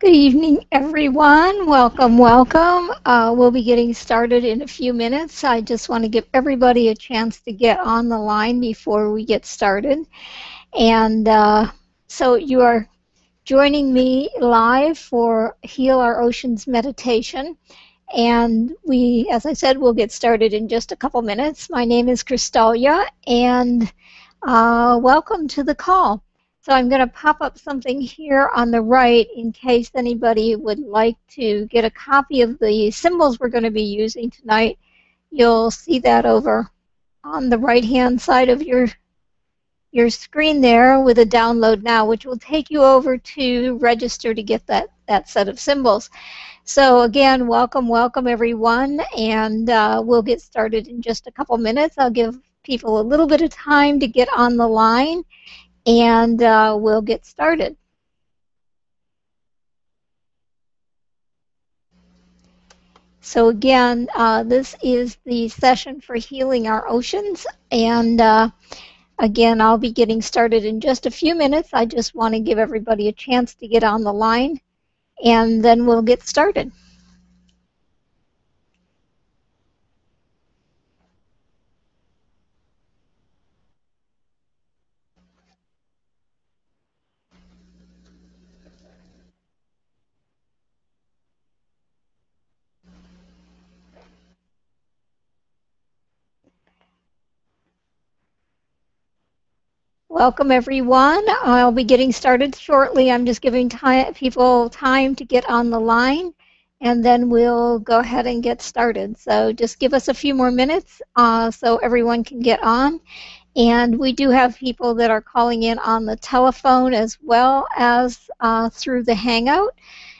Good evening, everyone. Welcome, welcome. We'll be getting started in a few minutes. I just want to give everybody a chance to get on the line before we get started. And so you are joining me live for Heal Our Oceans meditation. And we, as I said, we'll get started in just a couple minutes. My name is Crystalia, and welcome to the call. So I'm going to pop up something here on the right in case anybody would like to get a copy of the symbols we're going to be using tonight. You'll see that over on the right-hand side of your screen there with a download now, which will take you over to register to get that set of symbols. So again, welcome, welcome everyone, and we'll get started in just a couple minutes. I'll give people a little bit of time to get on the line, and we'll get started. So again, this is the session for Healing Our Oceans, and again, I'll be getting started in just a few minutes. I just want to give everybody a chance to get on the line, and then we'll get started. Welcome, everyone. I'll be getting started shortly. I'm just giving people time to get on the line, and then we'll go ahead and get started. So just give us a few more minutes so everyone can get on. And we do have people that are calling in on the telephone as well as through the Hangout.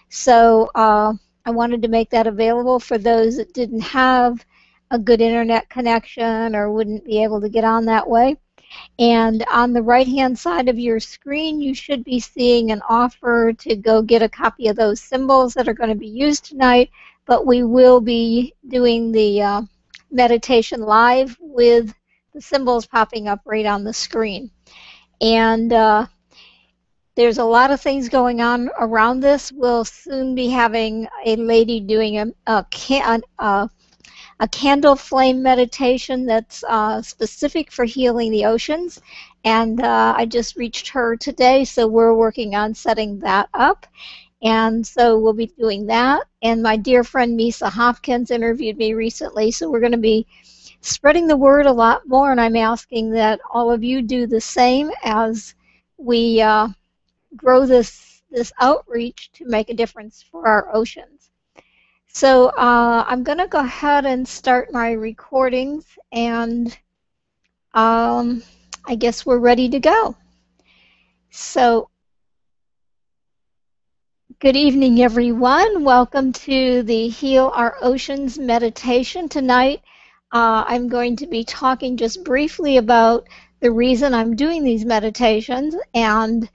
So I wanted to make that available for those that didn't have a good internet connection or wouldn't be able to get on that way. And on the right-hand side of your screen, you should be seeing an offer to go get a copy of those symbols that are going to be used tonight, but we will be doing the meditation live with the symbols popping up right on the screen. And there's a lot of things going on around this. We'll soon be having a lady doing a candle flame meditation that's specific for healing the oceans, and I just reached her today, so we're working on setting that up, and so we'll be doing that. And my dear friend Misa Hopkins interviewed me recently, so we're going to be spreading the word a lot more, and I'm asking that all of you do the same as we grow this outreach to make a difference for our oceans. So I'm going to go ahead and start my recordings, and I guess we're ready to go. So good evening, everyone. Welcome to the Heal Our Oceans meditation. Tonight I'm going to be talking just briefly about the reason I'm doing these meditations, and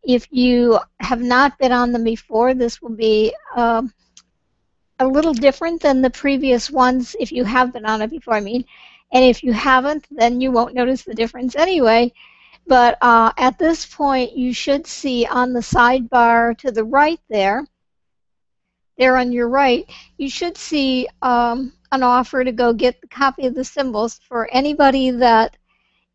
if you have not been on them before, this will be a little different than the previous ones if you have been on it before, I mean. And if you haven't, then you won't notice the difference anyway. But at this point, you should see on the sidebar to the right there on your right, you should see an offer to go get the copy of the symbols. For anybody that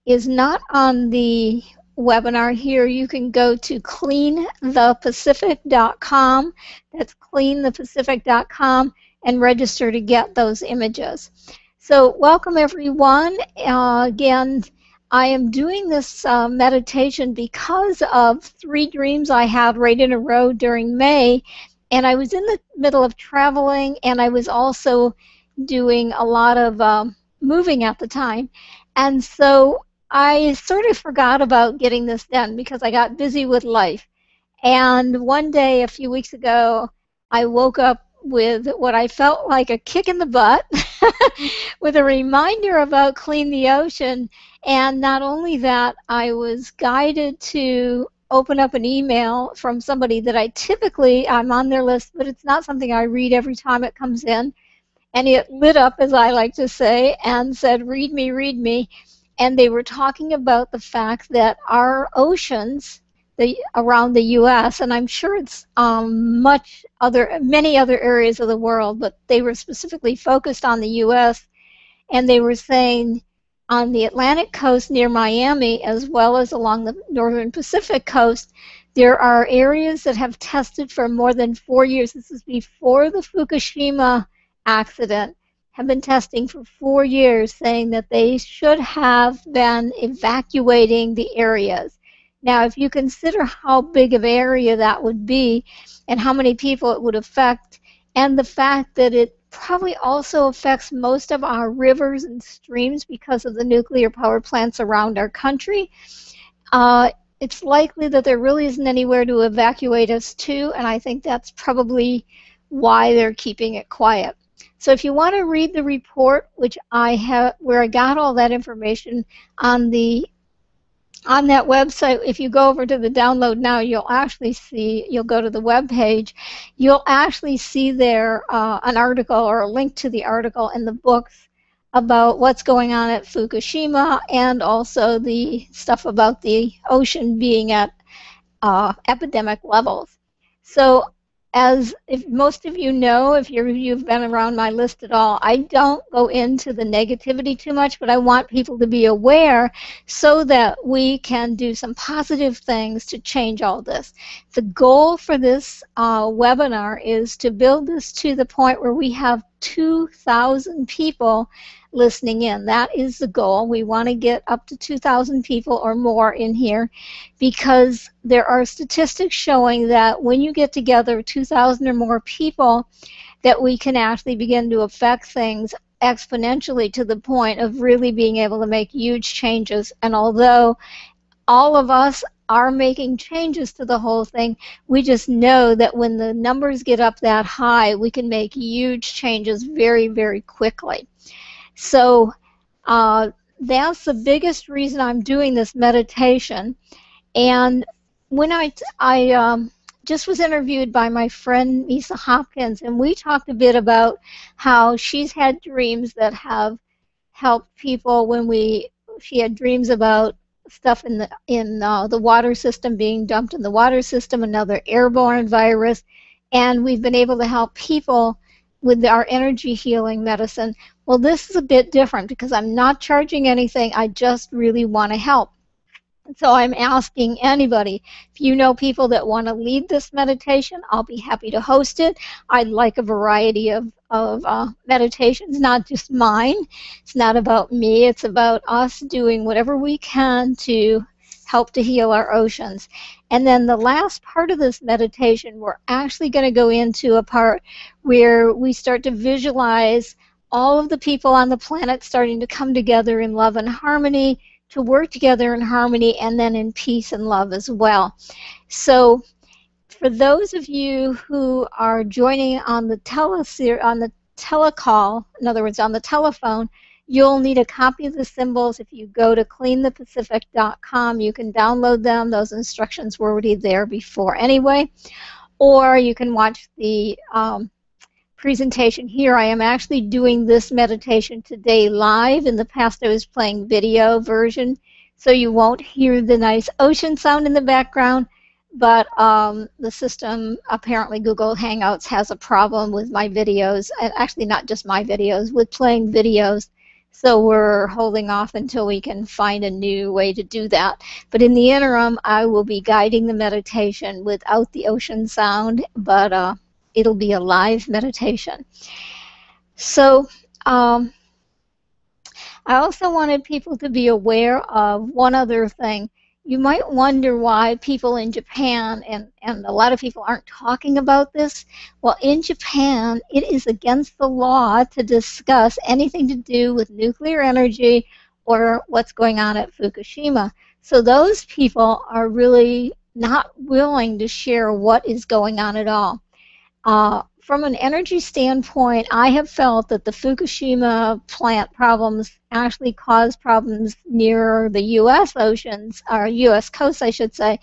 is not on the webinar here, you can go to cleanthepacific.com. That's cleanthepacific.com and register to get those images. So welcome, everyone. Again, I am doing this meditation because of 3 dreams I had right in a row during May, and I was in the middle of traveling, and I was also doing a lot of moving at the time, and so I sort of forgot about getting this done because I got busy with life. And one day, a few weeks ago, I woke up with what I felt like a kick in the butt with a reminder about Clean the Ocean. And not only that, I was guided to open up an email from somebody that I'm on their list, but it's not something I read every time it comes in. And it lit up, as I like to say, and said, read me, read me. And they were talking about the fact that our oceans, around the U.S., and I'm sure it's many other areas of the world, but they were specifically focused on the U.S., and they were saying on the Atlantic coast near Miami, as well as along the northern Pacific coast, there are areas that have tested for more than 4 years. This is before the Fukushima accident, have been testing for 4 years, saying that they should have been evacuating the areas. Now, if you consider how big of an area that would be and how many people it would affect, and the fact that it probably also affects most of our rivers and streams because of the nuclear power plants around our country, it's likely that there really isn't anywhere to evacuate us to, and I think that's probably why they're keeping it quiet. So if you want to read the report, which I have, where I got all that information on that website, if you go over to the download now, you'll actually see, you'll go to the web page, you'll actually see there an article or a link to the article in the books about what's going on at Fukushima, and also the stuff about the ocean being at epidemic levels. So as if most of you know, if you've been around my list at all, I don't go into the negativity too much, but I want people to be aware so that we can do some positive things to change all this. The goal for this webinar is to build this to the point where we have 2,000 people listening in. That is the goal. We want to get up to 2,000 people or more in here, because there are statistics showing that when you get together 2,000 or more people, that we can actually begin to affect things exponentially to the point of really being able to make huge changes. And although all of us are making changes to the whole thing, we just know that when the numbers get up that high, we can make huge changes very, very quickly. So that's the biggest reason I'm doing this meditation. And when I just was interviewed by my friend Misa Hopkins, and we talked a bit about how she's had dreams that have helped people. She had dreams about stuff in the water system, being dumped in the water system, another airborne virus, and we've been able to help people with our energy healing medicine. Well, this is a bit different because I'm not charging anything. I just really want to help. So I'm asking anybody, if you know people that want to lead this meditation, I'll be happy to host it. I'd like a variety of meditations, not just mine. It's not about me. It's about us doing whatever we can to help to heal our oceans. And then the last part of this meditation, we're actually going to go into a part where we start to visualize all of the people on the planet starting to come together in love and harmony, to work together in harmony, and then in peace and love as well. So for those of you who are joining on the telecall, in other words, on the telephone, you'll need a copy of the symbols. If you go to cleanthepacific.com, you can download them. Those instructions were already there before anyway. Or you can watch the presentation here. I am actually doing this meditation today live. In the past I was playing video version, so you won't hear the nice ocean sound in the background, but the system, apparently Google Hangouts, has a problem with my videos, and actually not just my videos, with playing videos. So we're holding off until we can find a new way to do that. But in the interim, I will be guiding the meditation without the ocean sound, but it'll be a live meditation. So I also wanted people to be aware of one other thing. You might wonder why people in Japan, and a lot of people aren't talking about this. Well, in Japan, it is against the law to discuss anything to do with nuclear energy or what's going on at Fukushima. So those people are really not willing to share what is going on at all. From an energy standpoint, I have felt that the Fukushima plant problems actually caused problems near the U.S. oceans, or U.S. coast, I should say,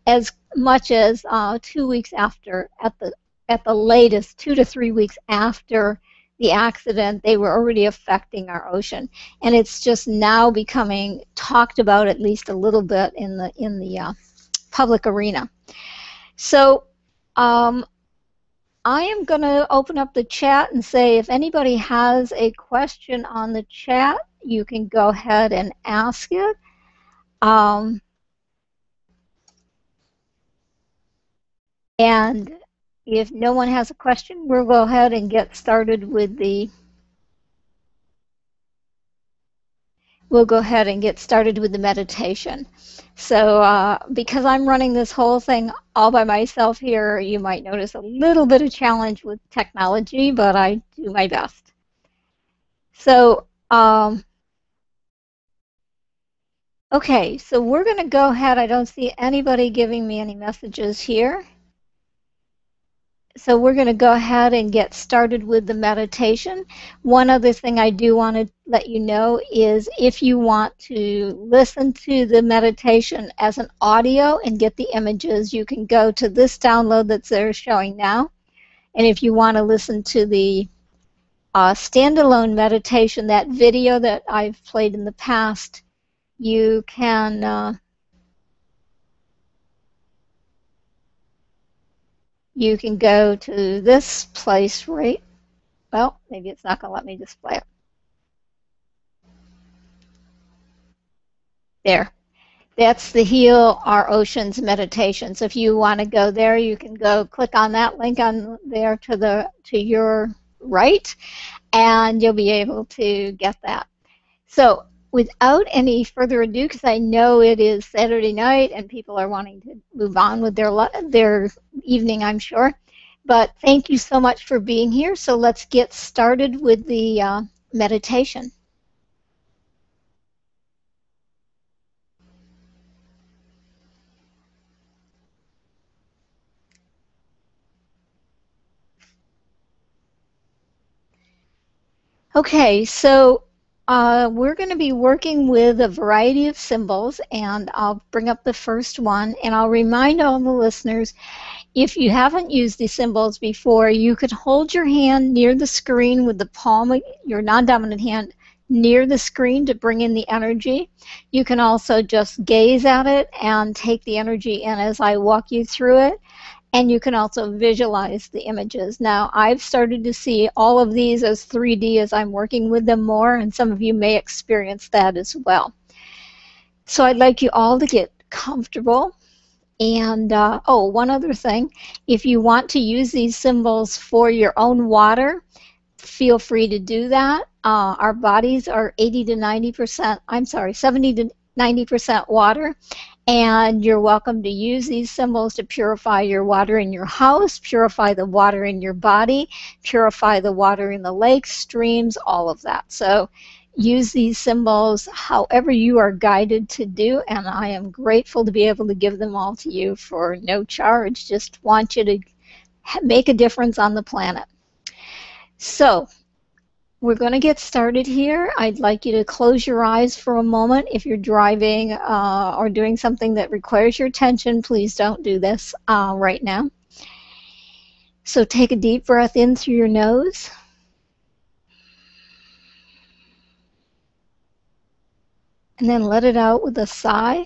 as much as 2 weeks after, at the latest, 2 to 3 weeks after the accident, they were already affecting our ocean, and it's just now becoming talked about at least a little bit in the public arena. So I am going to open up the chat and say if anybody has a question on the chat, you can go ahead and ask it. And if no one has a question, we'll go ahead and get started with the meditation. So because I'm running this whole thing all by myself here, you might notice a little bit of challenge with technology, but I do my best. So okay, so we're going to go ahead. I don't see anybody giving me any messages here. So we're going to go ahead and get started with the meditation. One other thing I do want to let you know is if you want to listen to the meditation as an audio and get the images, you can go to this download that's there showing now. And if you want to listen to the standalone meditation, that video that I've played in the past, you can go to this place, right? Well, maybe it's not going to let me display it. There. That's the Heal Our Oceans meditation. So if you want to go there, you can go click on that link on there to your right, and you'll be able to get that. So without any further ado, because I know it is Saturday night and people are wanting to move on with their evening, I'm sure. But thank you so much for being here. So let's get started with the meditation. Okay, so we're going to be working with a variety of symbols, and I'll bring up the first one, and I'll remind all the listeners, if you haven't used these symbols before, you could hold your hand near the screen with the palm of your non-dominant hand near the screen to bring in the energy. You can also just gaze at it and take the energy in as I walk you through it. And you can also visualize the images. Now, I've started to see all of these as 3D as I'm working with them more, and some of you may experience that as well. So I'd like you all to get comfortable. And, oh, one other thing. If you want to use these symbols for your own water, feel free to do that. Our bodies are 70 to 90% water. And you're welcome to use these symbols to purify your water in your house, purify the water in your body, purify the water in the lakes, streams, all of that. So use these symbols however you are guided to do, and I am grateful to be able to give them all to you for no charge. Just want you to make a difference on the planet. So we're going to get started here. I'd like you to close your eyes for a moment. If you're driving or doing something that requires your attention, please don't do this right now. So take a deep breath in through your nose. And then let it out with a sigh.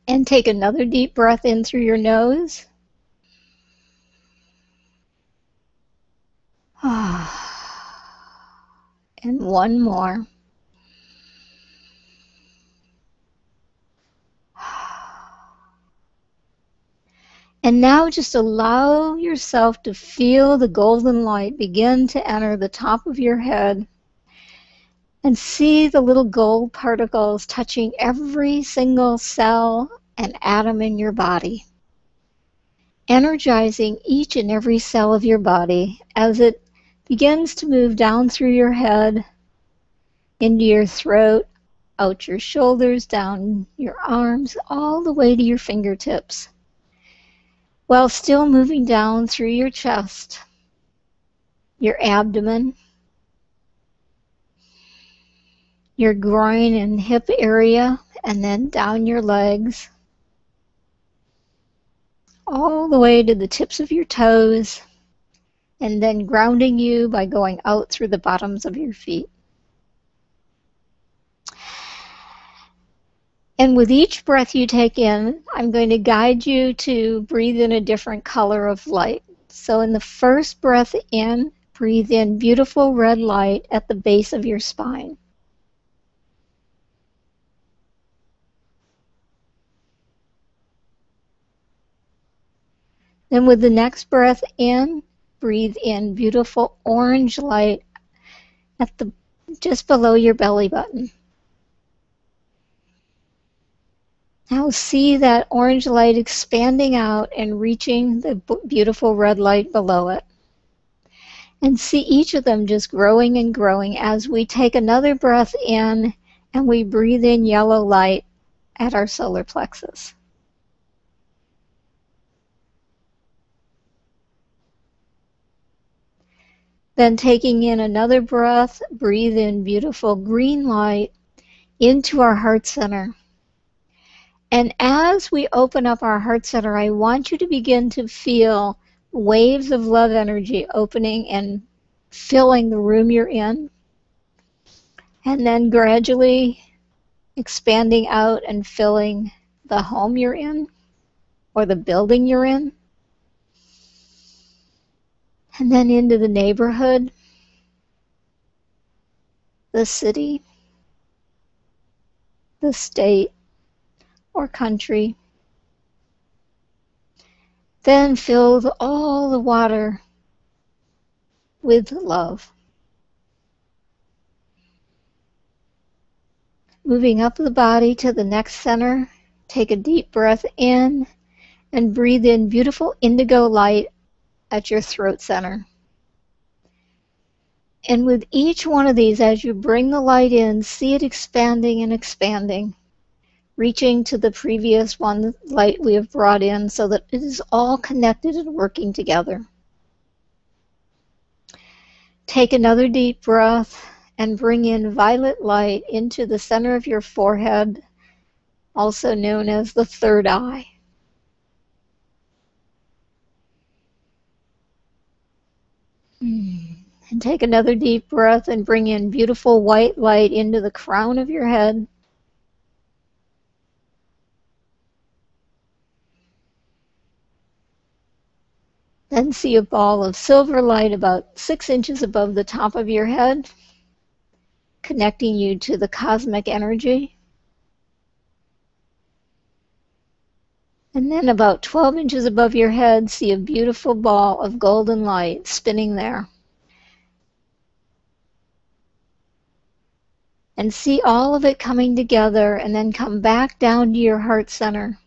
And take another deep breath in through your nose. And one more. And now just allow yourself to feel the golden light begin to enter the top of your head and see the little gold particles touching every single cell and atom in your body, energizing each and every cell of your body as it begins to move down through your head, into your throat, out your shoulders, down your arms, all the way to your fingertips, while still moving down through your chest, your abdomen, your groin and hip area, and then down your legs, all the way to the tips of your toes, and then grounding you by going out through the bottoms of your feet. And with each breath you take in, I'm going to guide you to breathe in a different color of light. So in the first breath in, breathe in beautiful red light at the base of your spine. Then with the next breath in, breathe in beautiful orange light at the just below your belly button. Now see that orange light expanding out and reaching the beautiful red light below it. And see each of them just growing and growing as we take another breath in and we breathe in yellow light at our solar plexus. Then taking in another breath, breathe in beautiful green light into our heart center. And as we open up our heart center, I want you to begin to feel waves of love energy opening and filling the room you're in. And then gradually expanding out and filling the home you're in or the building you're in. And then into the neighborhood, the city, the state, or country. Then fill all the water with love. Moving up the body to the next center, take a deep breath in and breathe in beautiful indigo light at your throat center. And with each one of these, as you bring the light in, see it expanding and expanding, reaching to the previous one light we have brought in so that it is all connected and working together. Take another deep breath and bring in violet light into the center of your forehead, also known as the third eye. And take another deep breath and bring in beautiful white light into the crown of your head. Then see a ball of silver light about 6 inches above the top of your head, connecting you to the cosmic energy. And then about 12 inches above your head, see a beautiful ball of golden light spinning there. And see all of it coming together and then come back down to your heart center.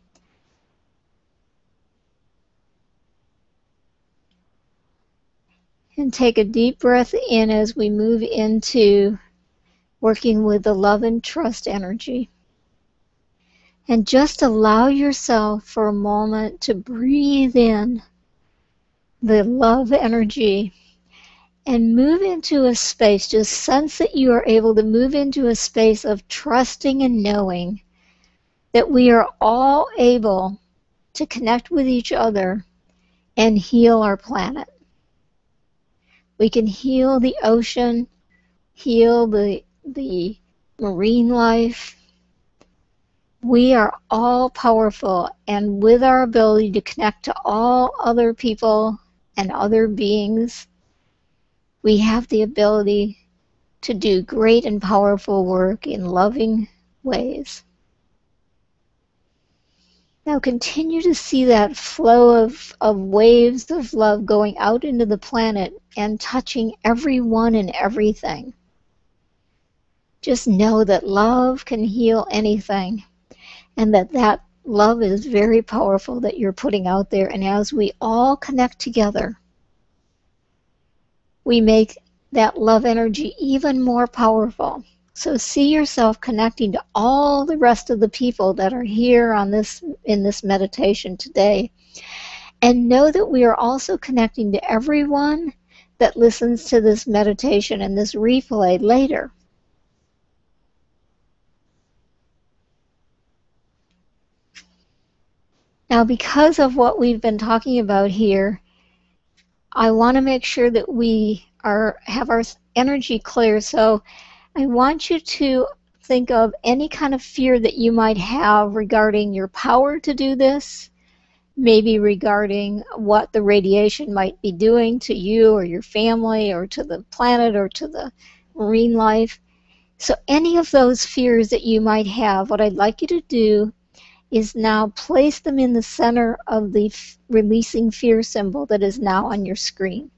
And take a deep breath in as we move into working with the love and trust energy. And just allow yourself for a moment to breathe in the love energy and move into a space. Just sense that you are able to move into a space of trusting and knowing that we are all able to connect with each other and heal our planet. We can heal the ocean, heal the marine life. We are all powerful, and with our ability to connect to all other people and other beings, we have the ability to do great and powerful work in loving ways. Now continue to see that flow of waves of love going out into the planet and touching everyone and everything. Just know that love can heal anything, and that love is very powerful that you're putting out there. And as we all connect together, we make that love energy even more powerful. So see yourself connecting to all the rest of the people that are here in this meditation today. And know that we are also connecting to everyone that listens to this meditation and this replay later. Now, because of what we've been talking about here, I want to make sure that we have our energy clear. So I want you to think of any kind of fear that you might have regarding your power to do this, maybe regarding what the radiation might be doing to you or your family or to the planet or to the marine life. So any of those fears that you might have, what I'd like you to do is now place them in the center of the releasing fear symbol that is now on your screen.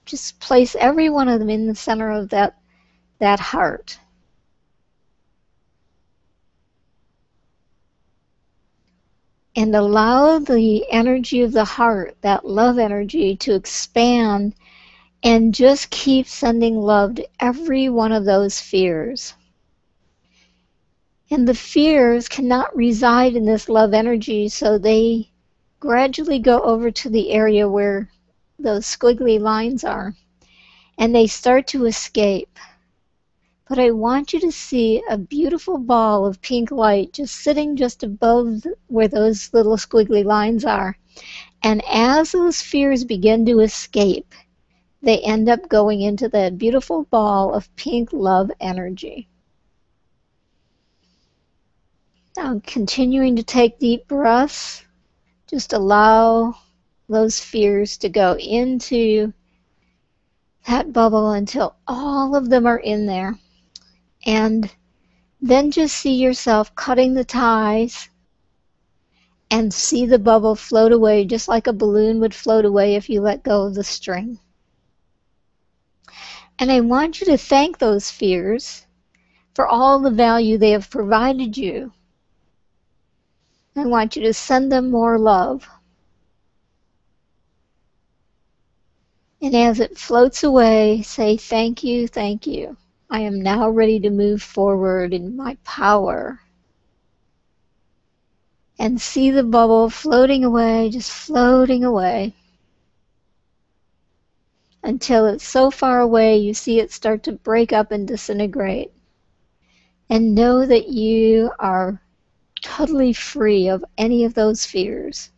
Just place every one of them in the center of that heart. And allow the energy of the heart, that love energy, to expand and just keep sending love to every one of those fears. And the fears cannot reside in this love energy, so they gradually go over to the area where those squiggly lines are, and they start to escape. But I want you to see a beautiful ball of pink light just sitting just above where those little squiggly lines are. And as those fears begin to escape, they end up going into that beautiful ball of pink love energy. Now, continuing to take deep breaths, just allow those fears to go into that bubble until all of them are in there. And then just see yourself cutting the ties and see the bubble float away just like a balloon would float away if you let go of the string. And I want you to thank those fears for all the value they have provided you. I want you to send them more love. And as it floats away, say, thank you, thank you. I am now ready to move forward in my power. And see the bubble floating away, just floating away, until it's so far away you see it start to break up and disintegrate. And know that you are totally free of any of those fears.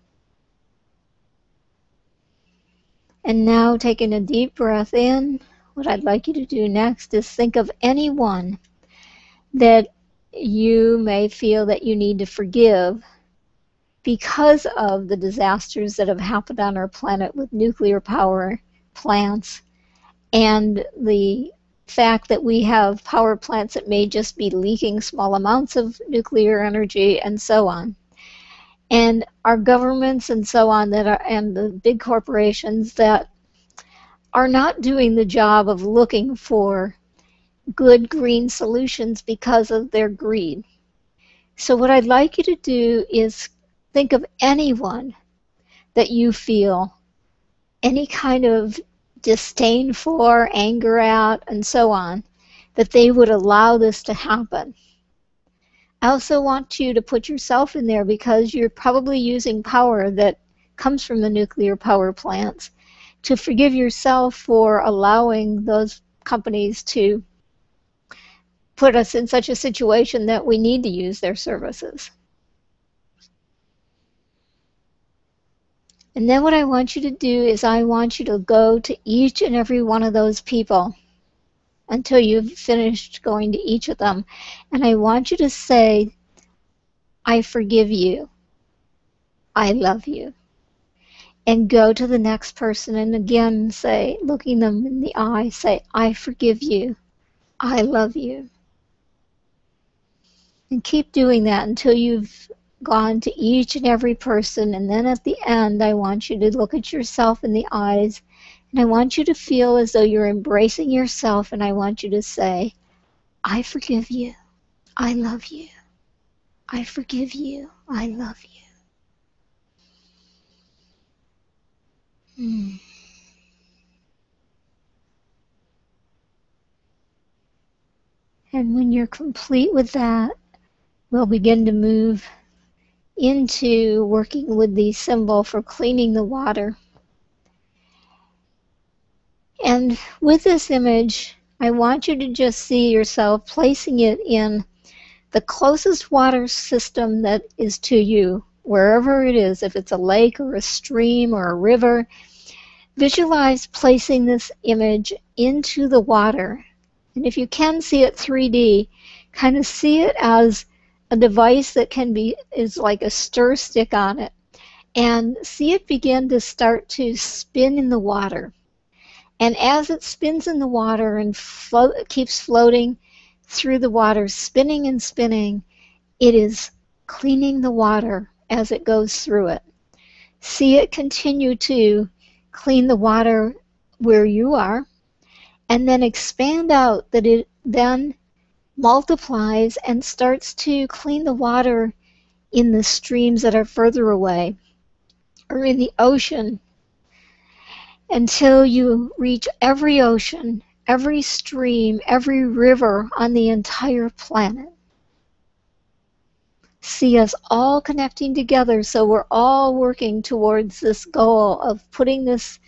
And now, taking a deep breath in, what I'd like you to do next is think of anyone that you may feel that you need to forgive because of the disasters that have happened on our planet with nuclear power plants and the fact that we have power plants that may just be leaking small amounts of nuclear energy and so on. And our governments and so on that are, and the big corporations that are not doing the job of looking for good green solutions because of their greed. So what I'd like you to do is think of anyone that you feel any kind of disdain for, anger at, and so on, that they would allow this to happen. I also want you to put yourself in there because you're probably using power that comes from the nuclear power plants, to forgive yourself for allowing those companies to put us in such a situation that we need to use their services. And then what I want you to do is I want you to go to each and every one of those people until you've finished going to each of them. And I want you to say, I forgive you. I love you. And go to the next person and again say, looking them in the eye, say, I forgive you. I love you. And keep doing that until you've gone to each and every person. And then at the end, I want you to look at yourself in the eyes. And I want you to feel as though you're embracing yourself. And I want you to say, I forgive you. I love you. I forgive you. I love you. And when you're complete with that, we'll begin to move into working with the symbol for cleaning the water. And with this image, I want you to just see yourself placing it in the closest water system that is to you, wherever it is, if it's a lake or a stream or a river, Visualize placing this image into the water. And if you can see it 3D, kind of see it as a device that is like a stir stick on it. And see it begin to start to spin in the water. And as it spins in the water and keeps floating through the water, spinning and spinning, it is cleaning the water as it goes through it. See it continue to clean the water where you are, and then expand out that it then multiplies and starts to clean the water in the streams that are further away or in the ocean until you reach every ocean, every stream, every river on the entire planet. See us all connecting together, so we're all working towards this goal of putting this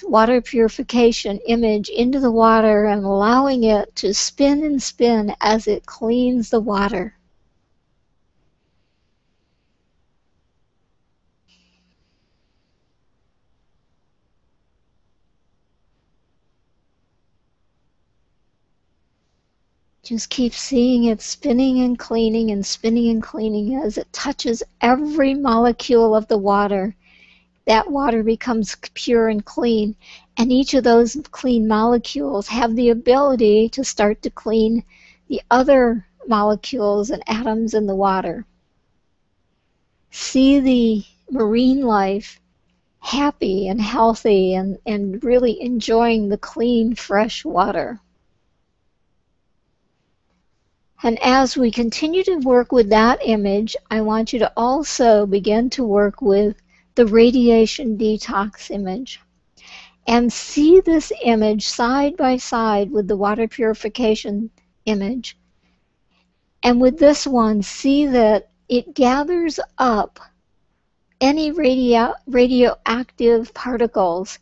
water purification image into the water and allowing it to spin and spin as it cleans the water. Just keep seeing it spinning and cleaning and spinning and cleaning as it touches every molecule of the water. That water becomes pure and clean, and each of those clean molecules have the ability to start to clean the other molecules and atoms in the water. See the marine life happy and healthy and really enjoying the clean, fresh water. And as we continue to work with that image, I want you to also begin to work with the radiation detox image. And see this image side by side with the water purification image. And with this one, see that it gathers up any radioactive particles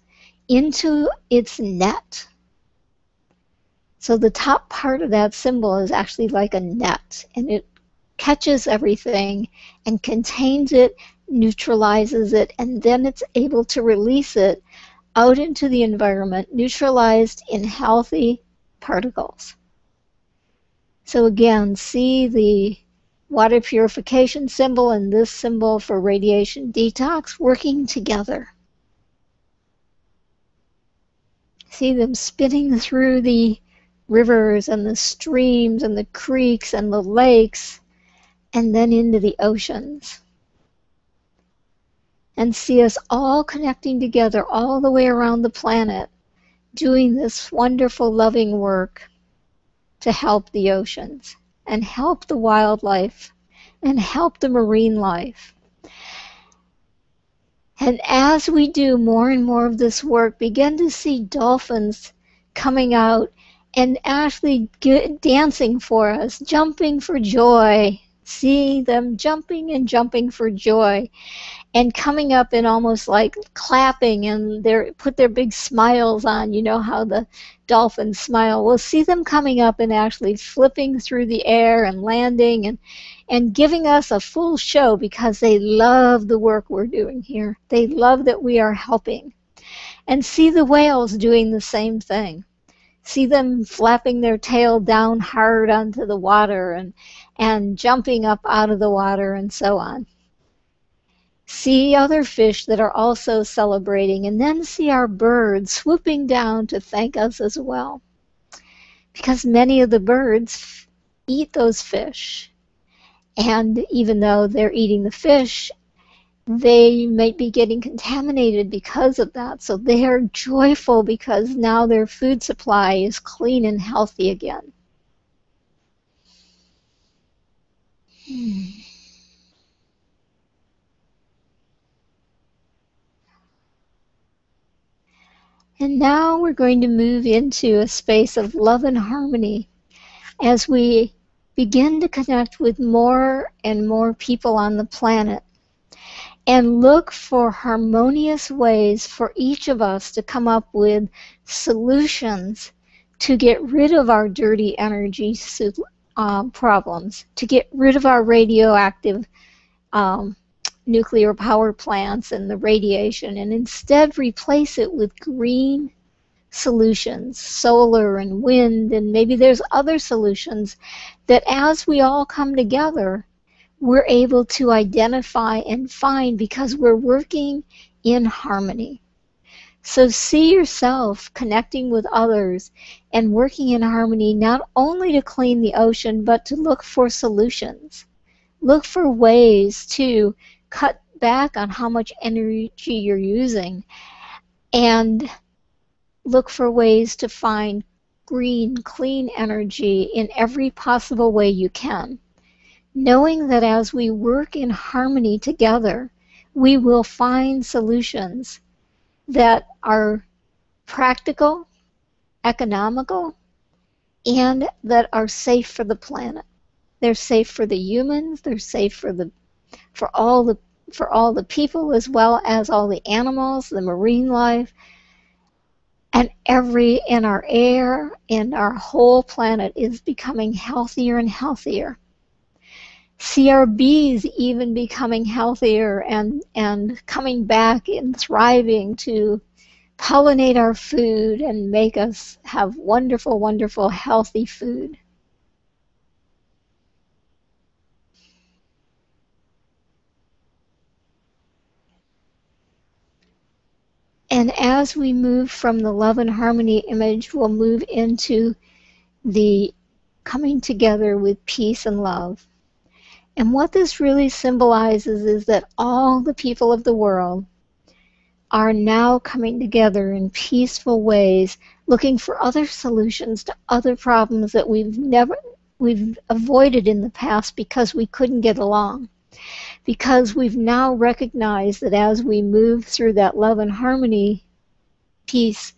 into its net. So the top part of that symbol is actually like a net, and it catches everything and contains it, neutralizes it, and then it's able to release it out into the environment, neutralized in healthy particles. So again, see the water purification symbol and this symbol for radiation detox working together. See them spinning through the rivers and the streams and the creeks and the lakes and then into the oceans. And see us all connecting together all the way around the planet, doing this wonderful, loving work to help the oceans and help the wildlife and help the marine life. And as we do more and more of this work, begin to see dolphins coming out and actually dancing for us, jumping for joy. See them jumping and jumping for joy and coming up and almost like clapping, and they put their big smiles on. You know how the dolphins smile. We'll see them coming up and actually flipping through the air and landing and giving us a full show because they love the work we're doing here. They love that we are helping. And see the whales doing the same thing. See them flapping their tail down hard onto the water and jumping up out of the water and so on. See other fish that are also celebrating, and then see our birds swooping down to thank us as well. Because many of the birds eat those fish. And even though they're eating the fish, they might be getting contaminated because of that. So they are joyful because now their food supply is clean and healthy again. And now we're going to move into a space of love and harmony as we begin to connect with more and more people on the planet and look for harmonious ways for each of us to come up with solutions to get rid of our dirty energy problems, to get rid of our radioactive nuclear power plants and the radiation, and instead replace it with green solutions, solar and wind, and maybe there's other solutions that as we all come together, we're able to identify and find because we're working in harmony. So see yourself connecting with others and working in harmony, not only to clean the ocean, but to look for solutions. Look for ways to cut back on how much energy you're using, and look for ways to find green, clean energy in every possible way you can. Knowing that as we work in harmony together, we will find solutions that are practical, economical, and that are safe for the planet. They're safe for the humans, they're safe for all the people, as well as all the animals, the marine life, and our air and our whole planet is becoming healthier and healthier. See our bees even becoming healthier and coming back and thriving to pollinate our food and make us have wonderful, wonderful, healthy food. And as we move from the love and harmony image, we'll move into the coming together with peace and love. And what this really symbolizes is that all the people of the world are now coming together in peaceful ways, looking for other solutions to other problems that we've avoided in the past because we couldn't get along. Because we've now recognized that as we move through that love and harmony piece,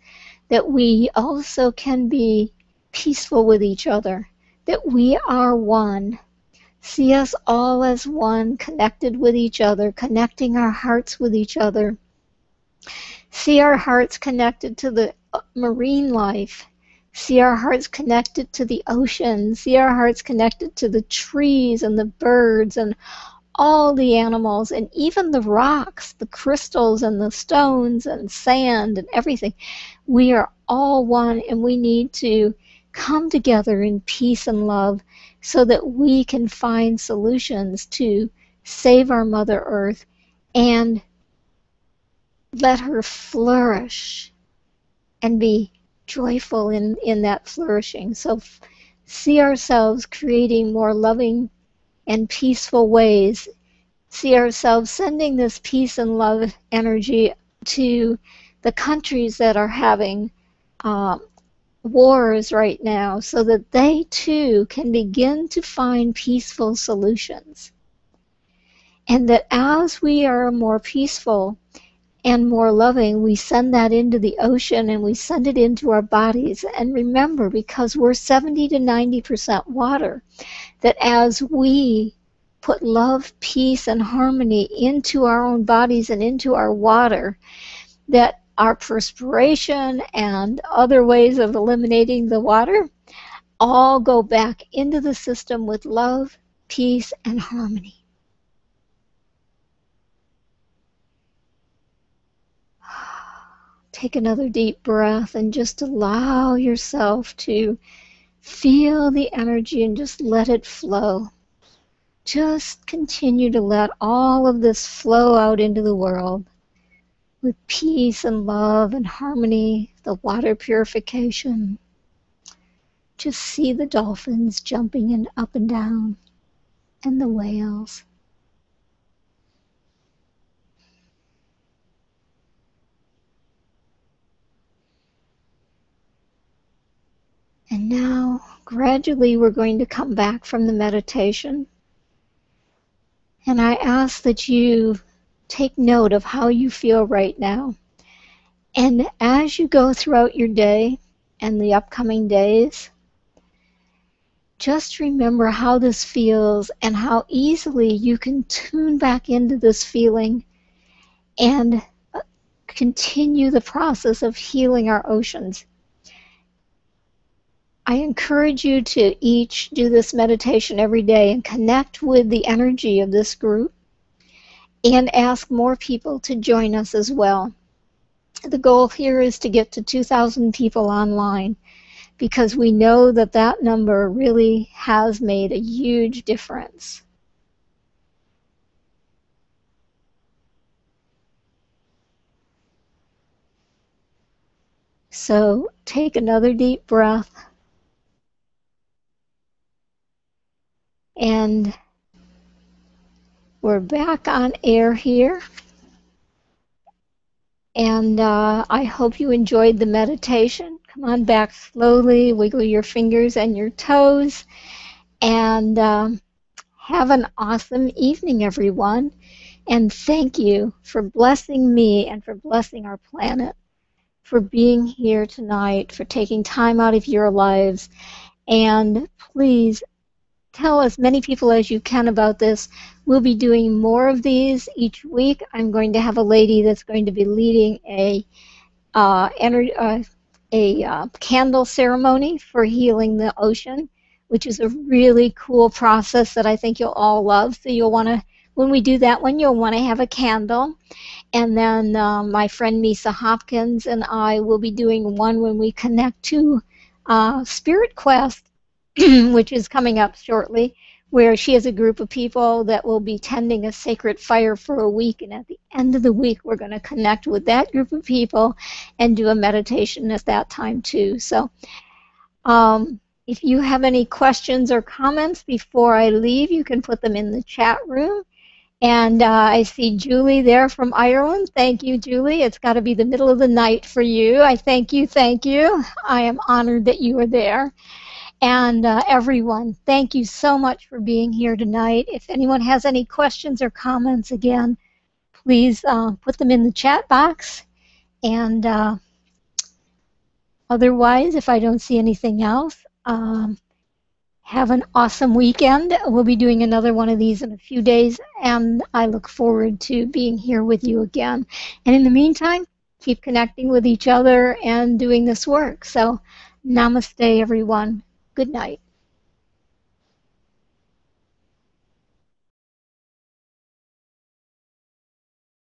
that we also can be peaceful with each other, that we are one. See us all as one, connected with each other, connecting our hearts with each other. See our hearts connected to the marine life. See our hearts connected to the ocean. See our hearts connected to the trees and the birds and all the animals and even the rocks, the crystals and the stones and sand and everything. We are all one, and we need to come together in peace and love so that we can find solutions to save our Mother Earth and let her flourish and be joyful in that flourishing. So see ourselves creating more loving and peaceful ways. See ourselves sending this peace and love energy to the countries that are having wars right now, so that they too can begin to find peaceful solutions. And that as we are more peaceful and more loving, we send that into the ocean and we send it into our bodies. And remember, because we're 70 to 90% water, that as we put love, peace, and harmony into our own bodies and into our water, that our perspiration and other ways of eliminating the water all go back into the system with love, peace, and harmony. Take another deep breath and just allow yourself to feel the energy and just let it flow. Just continue to let all of this flow out into the world with peace and love and harmony, the water purification. Just see the dolphins jumping in up and down, and the whales. And now, gradually, we're going to come back from the meditation. And I ask that you take note of how you feel right now. And as you go throughout your day and the upcoming days, just remember how this feels and how easily you can tune back into this feeling and continue the process of healing our oceans. I encourage you to each do this meditation every day and connect with the energy of this group and ask more people to join us as well. The goal here is to get to 2,000 people online, because we know that that number really has made a huge difference. So take another deep breath, and we're back on air here. And I hope you enjoyed the meditation. Come on back slowly, wiggle your fingers and your toes, and have an awesome evening, everyone. And thank you for blessing me and for blessing our planet, for being here tonight, for taking time out of your lives. And please tell as many people as you can about this. We'll be doing more of these each week. I'm going to have a lady that's going to be leading a candle ceremony for healing the ocean, which is a really cool process that I think you'll all love. So you'll want to, when we do that one, you'll want to have a candle. And then my friend Misa Hopkins and I will be doing one when we connect to Spirit Quest, which is coming up shortly, where she has a group of people that will be tending a sacred fire for a week. And at the end of the week, we're going to connect with that group of people and do a meditation at that time too. So if you have any questions or comments before I leave, you can put them in the chat room. And I see Julie there from Ireland. Thank you, Julie. It's got to be the middle of the night for you. I thank you, thank you. I am honored that you are there. And everyone, thank you so much for being here tonight. If anyone has any questions or comments, again, please put them in the chat box. And otherwise, if I don't see anything else, have an awesome weekend. We'll be doing another one of these in a few days, and I look forward to being here with you again. And in the meantime, keep connecting with each other and doing this work. So namaste, everyone. Good night.